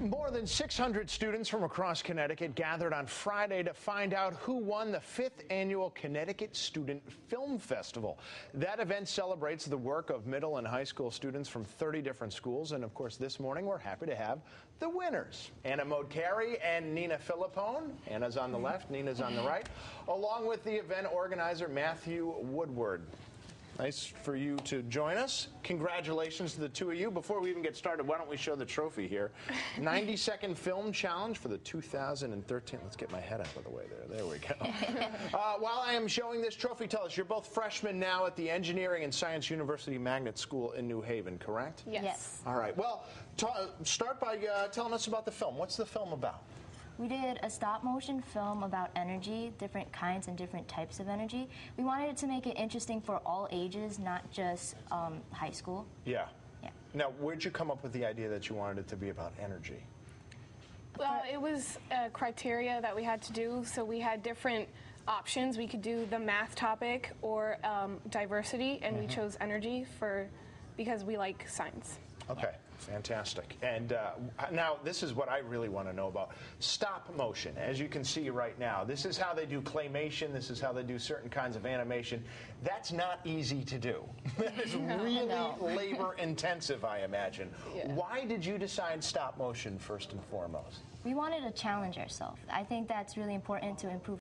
More than 600 students from across Connecticut gathered on Friday to find out who won the 5th annual Connecticut Student Film Festival. That event celebrates the work of middle and high school students from 30 different schools. And of course, this morning we're happy to have the winners, Anna Modcari and Nina Philippone. Anna's on the left, Nina's on the right, along with the event organizer Matthew Woodward. Nice for you to join us. Congratulations to the two of you. Before we even get started, why don't we show the trophy here? 90-second film challenge for the 2013. Let's get my head out of the way there. There we go. While I am showing this trophy, tell us, you're both freshmen now at the Engineering and Science University Magnet School in New Haven, correct? Yes. All right. Well, start by telling us about the film. What's the film about? We did a stop-motion film about energy, different kinds and different types of energy. We wanted to make it interesting for all ages, not just high school. Yeah. Yeah. Now, where'd you come up with the idea that you wanted it to be about energy? Well, it was a criteria that we had to do, so we had different options. We could do the math topic or diversity, and we chose energy because we like science. Okay, fantastic. And now this is what I really want to know about. Stop motion, as you can see right now. This is how they do claymation. This is how they do certain kinds of animation. That's not easy to do. That is really labor intensive, I imagine. Yeah. Why did you decide stop motion first and foremost? We wanted to challenge ourselves. I think that's really important to improve